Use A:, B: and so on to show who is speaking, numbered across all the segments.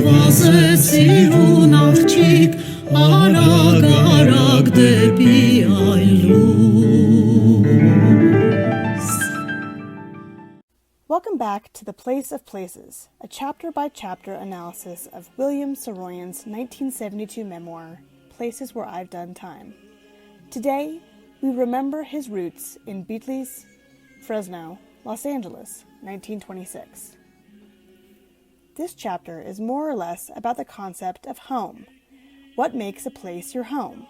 A: սիրուն աղջիկ արագ արագ դեպի այլուց.
B: Welcome back to The Place of Places, a chapter-by-chapter analysis of William Saroyan's 1972 memoir, Places Where I've Done Time. Today, we remember his roots in Bitlis, Fresno, Los Angeles, 1926. This chapter is more or less about the concept of home. What makes a place your home?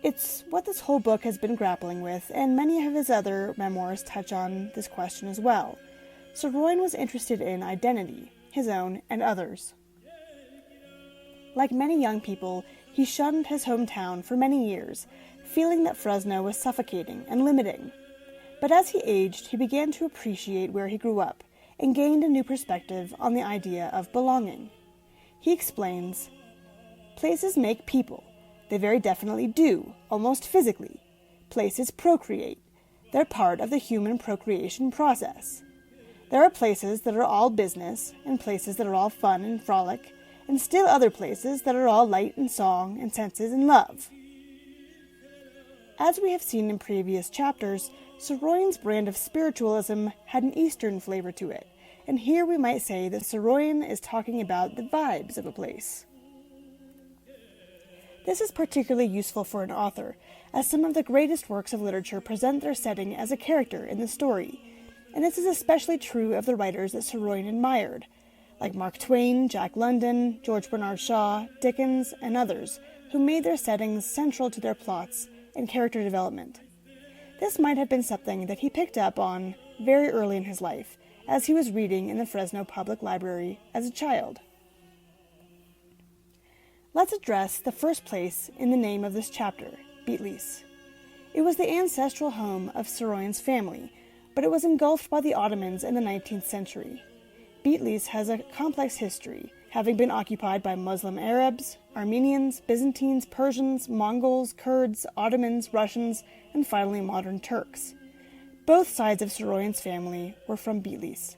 B: It's what this whole book has been grappling with, and many of his other memoirs touch on this question as well. Saroyan was interested in identity, his own and others. Like many young people, he shunned his hometown for many years, feeling that Fresno was suffocating and limiting. But as he aged, he began to appreciate where he grew up, and gained a new perspective on the idea of belonging. He explains, "Places make people. They very definitely do, almost physically. Places procreate. They're part of the human procreation process. There are places that are all business, and places that are all fun and frolic, and still other places that are all light and song and senses and love." As we have seen in previous chapters, Saroyan's brand of spiritualism had an Eastern flavor to it, and here we might say that Saroyan is talking about the vibes of a place. This is particularly useful for an author, as some of the greatest works of literature present their setting as a character in the story, and this is especially true of the writers that Saroyan admired, like Mark Twain, Jack London, George Bernard Shaw, Dickens, and others, who made their settings central to their plots and character development. This might have been something that he picked up on very early in his life, as he was reading in the Fresno Public Library as a child. Let's address the first place in the name of this chapter, Bitlis. It was the ancestral home of Saroyan's family, but it was engulfed by the Ottomans in the 19th century. Bitlis has a complex history, having been occupied by Muslim Arabs, Armenians, Byzantines, Persians, Mongols, Kurds, Ottomans, Russians, and finally modern Turks. Both sides of Saroyan's family were from Bitlis.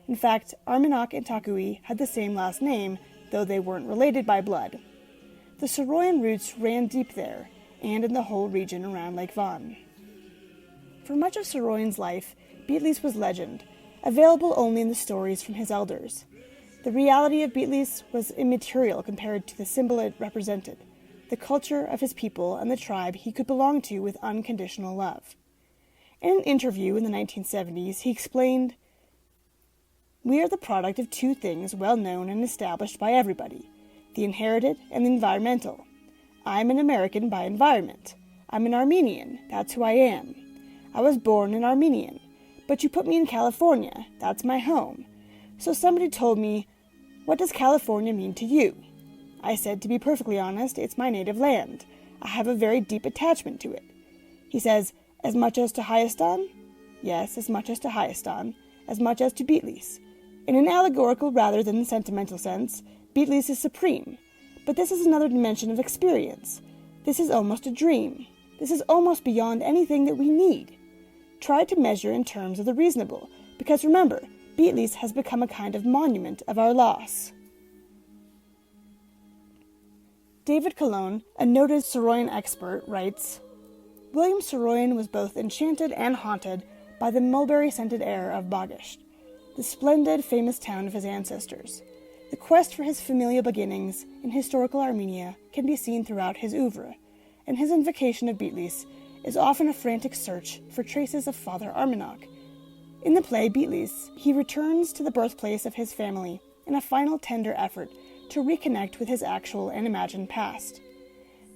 B: In fact, Armenak and Takui had the same last name, though they weren't related by blood. The Saroyan roots ran deep there, and in the whole region around Lake Van. For much of Saroyan's life, Bitlis was legend, available only in the stories from his elders. The reality of Bitlis was immaterial compared to the symbol it represented, the culture of his people and the tribe he could belong to with unconditional love. In an interview in the 1970s, he explained, "We are the product of two things well known and established by everybody, the inherited and the environmental. I'm an American by environment. I'm an Armenian, that's who I am. I was born an Armenian, but you put me in California, that's my home. So somebody told me, 'What does California mean to you?' I said, to be perfectly honest, it's my native land. I have a very deep attachment to it." He says, "As much as to Hayastan?" "Yes, as much as to Hayastan, as much as to Bitlis. In an allegorical rather than sentimental sense, Bitlis is supreme. But this is another dimension of experience. This is almost a dream. This is almost beyond anything that we need. Try to measure in terms of the reasonable, because remember, Bitlis has become a kind of monument of our loss." David Colon, a noted Saroyan expert, writes, "William Saroyan was both enchanted and haunted by the mulberry-scented air of Bagisht, the splendid, famous town of his ancestors. The quest for his familial beginnings in historical Armenia can be seen throughout his oeuvre, and his invocation of Bitlis is often a frantic search for traces of Father Armenak. In the play Bitlis, he returns to the birthplace of his family in a final tender effort to reconnect with his actual and imagined past.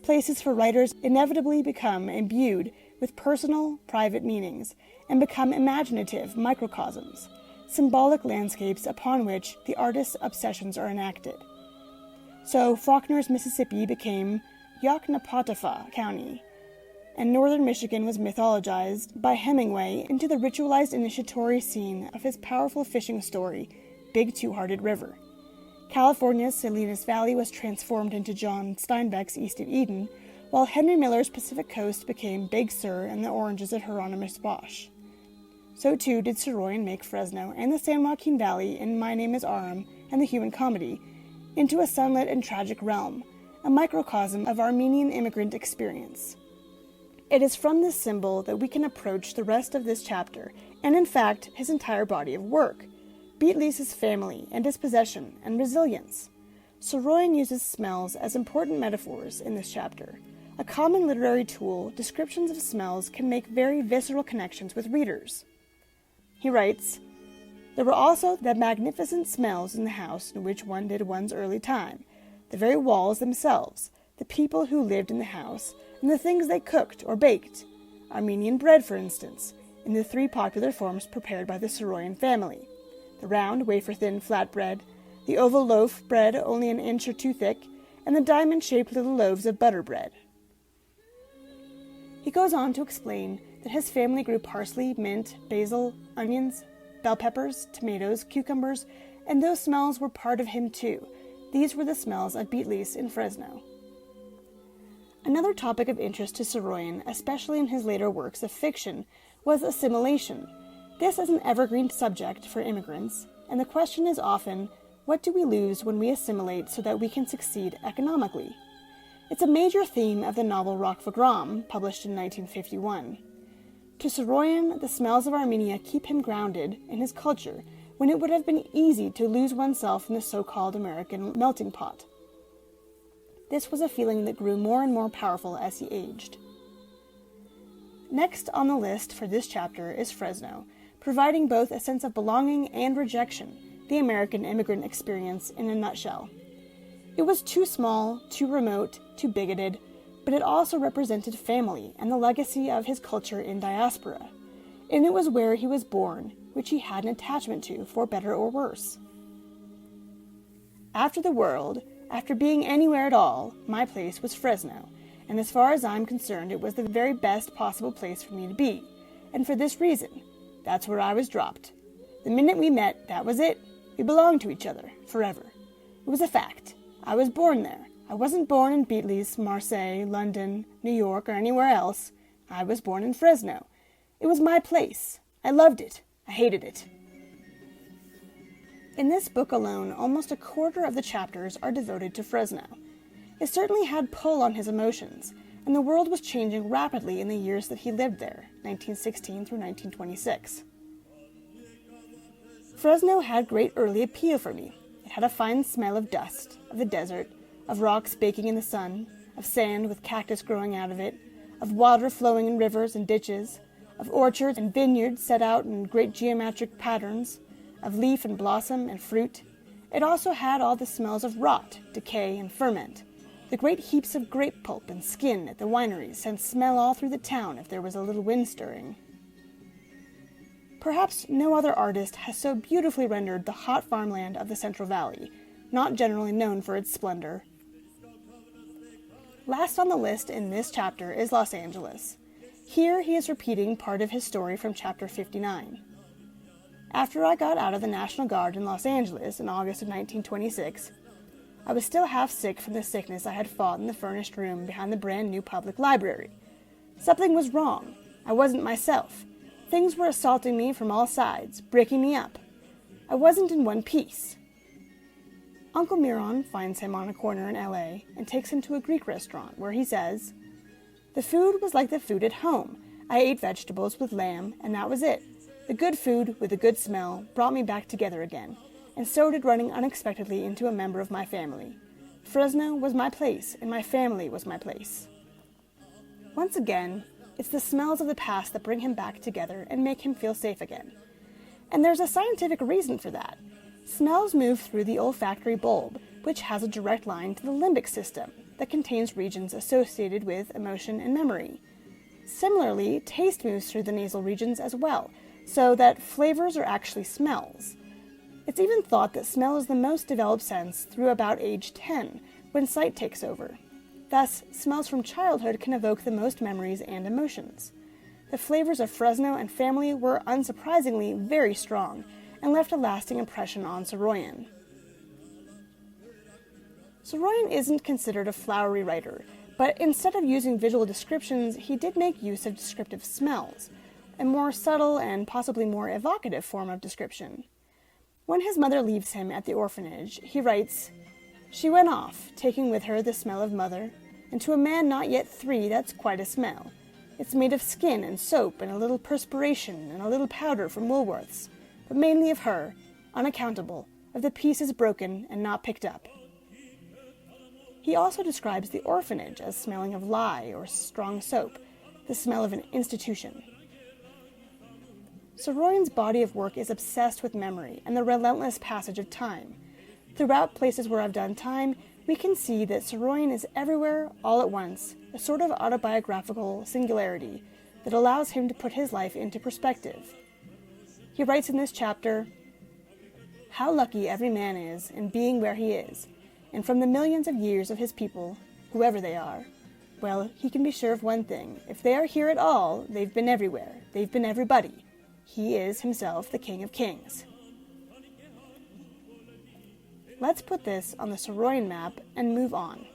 B: Places for writers inevitably become imbued with personal, private meanings and become imaginative microcosms, symbolic landscapes upon which the artist's obsessions are enacted. So Faulkner's Mississippi became Yoknapatawpha County, and northern Michigan was mythologized by Hemingway into the ritualized initiatory scene of his powerful fishing story, Big Two-Hearted River. California's Salinas Valley was transformed into John Steinbeck's East of Eden, while Henry Miller's Pacific Coast became Big Sur and the oranges at Hieronymus Bosch. So too did Saroyan make Fresno and the San Joaquin Valley in My Name is Aram and The Human Comedy, into a sunlit and tragic realm, a microcosm of Armenian immigrant experience. It is from this symbol that we can approach the rest of this chapter, and in fact, his entire body of work, Bitlis' family and dispossession and resilience. Saroyan uses smells as important metaphors in this chapter. A common literary tool, descriptions of smells can make very visceral connections with readers. He writes, "There were also the magnificent smells in the house in which one did one's early time, the very walls themselves, the people who lived in the house, and the things they cooked or baked. Armenian bread, for instance, in the three popular forms prepared by the Saroyan family: the round, wafer-thin flat bread, the oval loaf bread only an inch or two thick, and the diamond-shaped little loaves of butter bread." He goes on to explain that his family grew parsley, mint, basil, onions, bell peppers, tomatoes, cucumbers, and those smells were part of him too. These were the smells of Bitlis in Fresno. Another topic of interest to Saroyan, especially in his later works of fiction, was assimilation. This is an evergreen subject for immigrants, and the question is often, what do we lose when we assimilate so that we can succeed economically? It's a major theme of the novel Rockvagram, published in 1951. To Saroyan, the smells of Armenia keep him grounded in his culture when it would have been easy to lose oneself in the so-called American melting pot. This was a feeling that grew more and more powerful as he aged. Next on the list for this chapter is Fresno, providing both a sense of belonging and rejection, the American immigrant experience in a nutshell. It was too small, too remote, too bigoted, but it also represented family and the legacy of his culture in diaspora. And it was where he was born, which he had an attachment to, for better or worse. After the world, after being anywhere at all, my place was Fresno, and as far as I'm concerned, it was the very best possible place for me to be. And for this reason, that's where I was dropped. The minute we met, that was it. We belonged to each other, forever. It was a fact. I was born there. I wasn't born in Bitlis, Marseille, London, New York, or anywhere else. I was born in Fresno. It was my place. I loved it. I hated it. In this book alone, almost a quarter of the chapters are devoted to Fresno. It certainly had pull on his emotions, and the world was changing rapidly in the years that he lived there, 1916 through 1926. Fresno had great early appeal for me. It had a fine smell of dust, of the desert, of rocks baking in the sun, of sand with cactus growing out of it, of water flowing in rivers and ditches, of orchards and vineyards set out in great geometric patterns, of leaf and blossom and fruit. It also had all the smells of rot, decay, and ferment. The great heaps of grape pulp and skin at the wineries sent smell all through the town if there was a little wind stirring. Perhaps no other artist has so beautifully rendered the hot farmland of the Central Valley, not generally known for its splendor. Last on the list in this chapter is Los Angeles. Here he is repeating part of his story from chapter 59. After I got out of the National Guard in Los Angeles in August of 1926, I was still half sick from the sickness I had fought in the furnished room behind the brand new public library. Something was wrong. I wasn't myself. Things were assaulting me from all sides, breaking me up. I wasn't in one piece. Uncle Miron finds him on a corner in L.A. and takes him to a Greek restaurant where he says, "The food was like the food at home. I ate vegetables with lamb, and that was it. The good food with the good smell brought me back together again, and so did running unexpectedly into a member of my family. Fresno was my place, and my family was my place." Once again, it's the smells of the past that bring him back together and make him feel safe again. And there's a scientific reason for that. Smells move through the olfactory bulb, which has a direct line to the limbic system that contains regions associated with emotion and memory. Similarly, taste moves through the nasal regions as well, so that flavors are actually smells. It's even thought that smell is the most developed sense through about age 10, when sight takes over. Thus, smells from childhood can evoke the most memories and emotions. The flavors of Fresno and family were, unsurprisingly, very strong, and left a lasting impression on Saroyan. Saroyan isn't considered a flowery writer, but instead of using visual descriptions, he did make use of descriptive smells, a more subtle and possibly more evocative form of description. When his mother leaves him at the orphanage, he writes, She went off, taking with her the smell of mother, and to a man not yet 3 that's quite a smell. It's made of skin and soap and a little perspiration and a little powder from Woolworth's, but mainly of her, unaccountable, of the pieces broken and not picked up. He also describes the orphanage as smelling of lye or strong soap, the smell of an institution. Saroyan's body of work is obsessed with memory and the relentless passage of time. Throughout Places Where I've Done Time, we can see that Saroyan is everywhere all at once, a sort of autobiographical singularity that allows him to put his life into perspective. He writes in this chapter, "How lucky every man is in being where he is, and from the millions of years of his people, whoever they are, well, he can be sure of one thing. If they are here at all, they've been everywhere. They've been everybody. He is himself the King of Kings." Let's put this on the Saroyan map and move on.